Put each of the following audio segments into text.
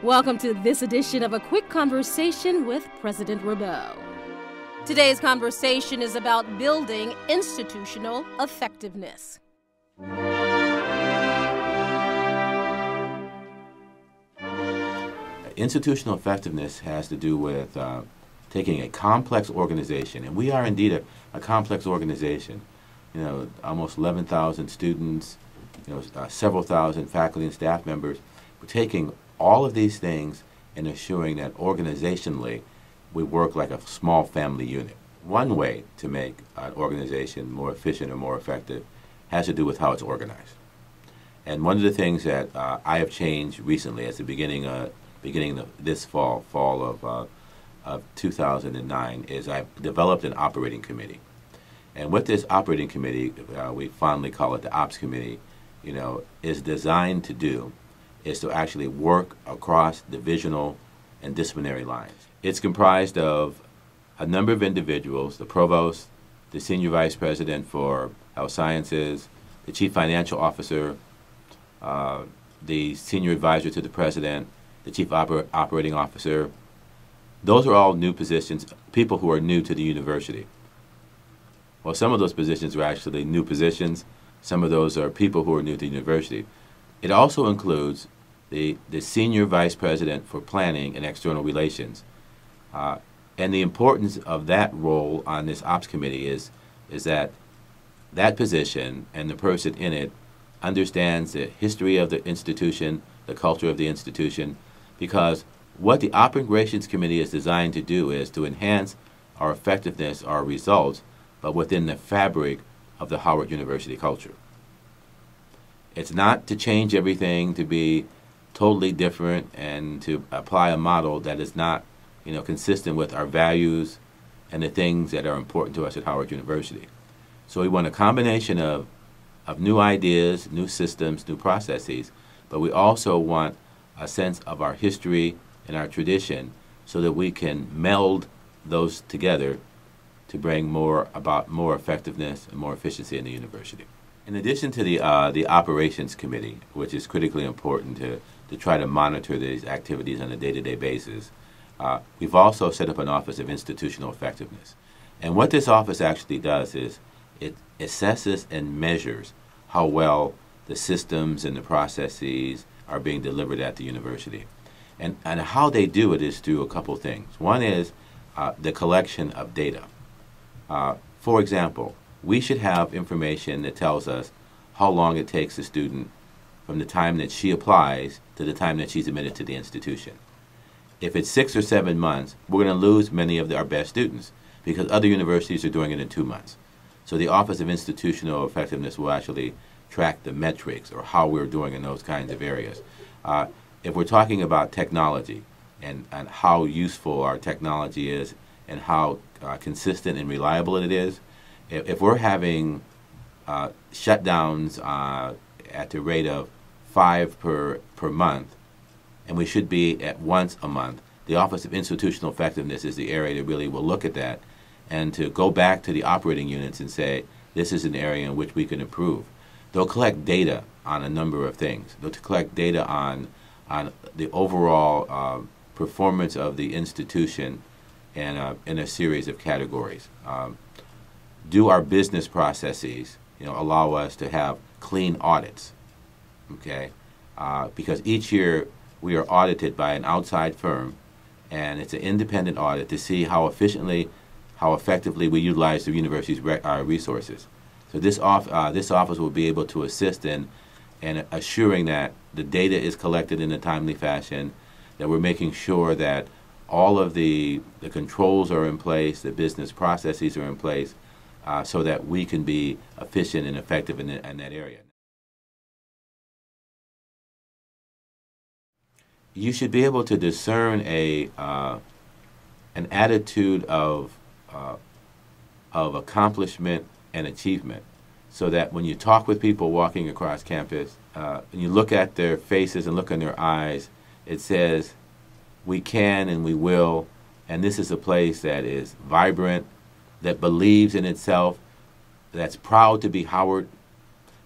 Welcome to this edition of A Quick Conversation with President Ribeau. Today's conversation is about building institutional effectiveness. Institutional effectiveness has to do with taking a complex organization, and we are indeed a complex organization. You know, almost 11,000 students, several thousand faculty and staff members. We're taking all of these things and ensuring that organizationally we work like a small family unit. One way to make an organization more efficient or more effective has to do with how it's organized. And one of the things that I have changed recently at the beginning of this fall of 2009 is I've developed an operating committee. And what this operating committee, we fondly call it the Ops Committee, is designed to do is to actually work across divisional and disciplinary lines. It's comprised of a number of individuals: the provost, the senior vice president for health sciences, the chief financial officer, the senior advisor to the president, the chief operating officer. Those are all new positions, people who are new to the university. Well, some of those positions are actually new positions. Some of those are people who are new to the university. It also includes the senior vice president for planning and external relations. And the importance of that role on this ops committee is that position and the person in it understands the history of the institution, the culture of the institution, because what the operations committee is designed to do is to enhance our effectiveness, our results, but within the fabric of the Howard University culture. It's not to change everything to be totally different and to apply a model that is not, consistent with our values and the things that are important to us at Howard University. So we want a combination of new ideas, new systems, new processes, but we also want a sense of our history and our tradition so that we can meld those together to bring about more effectiveness and more efficiency in the university. In addition to the operations committee, which is critically important to try to monitor these activities on a day-to-day basis, we've also set up an Office of Institutional Effectiveness. And what this office actually does is it assesses and measures how well the systems and the processes are being delivered at the university. And how they do it is through a couple things. One is the collection of data. For example, we should have information that tells us how long it takes a student from the time that she applies to the time that she's admitted to the institution. If it's 6 or 7 months, we're going to lose many of our best students because other universities are doing it in 2 months. So the Office of Institutional Effectiveness will actually track the metrics or how we're doing in those kinds of areas. If we're talking about technology and how useful our technology is and how consistent and reliable it is, if we're having shutdowns at the rate of 5 per month, and we should be at once a month, the Office of Institutional Effectiveness is the area that really will look at that and to go back to the operating units and say, this is an area in which we can improve. They'll collect data on a number of things. They'll collect data on the overall performance of the institution and in a series of categories. Do our business processes allow us to have clean audits? Okay, because each year we are audited by an outside firm, and it's an independent audit to see how efficiently, how effectively we utilize the university's resources. So this office will be able to assist in assuring that the data is collected in a timely fashion, that we're making sure that all of the controls are in place, the business processes are in place, so that we can be efficient and effective in that area. You should be able to discern an attitude of accomplishment and achievement, so that when you talk with people walking across campus, and you look at their faces and look in their eyes, it says, we can and we will, and this is a place that is vibrant, that believes in itself, that's proud to be Howard,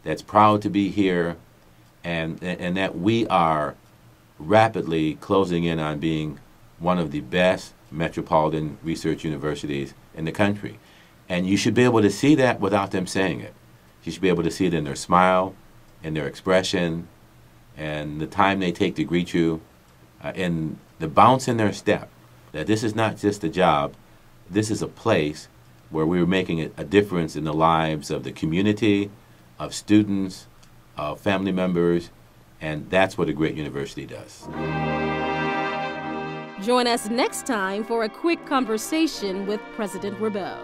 that's proud to be here, and that we are rapidly closing in on being one of the best metropolitan research universities in the country. And you should be able to see that without them saying it. You should be able to see it in their smile, in their expression, and the time they take to greet you, and the bounce in their step. That this is not just a job, this is a place where we're making a difference in the lives of the community, of students, of family members, and that's what a great university does. Join us next time for a quick conversation with President Ribeau.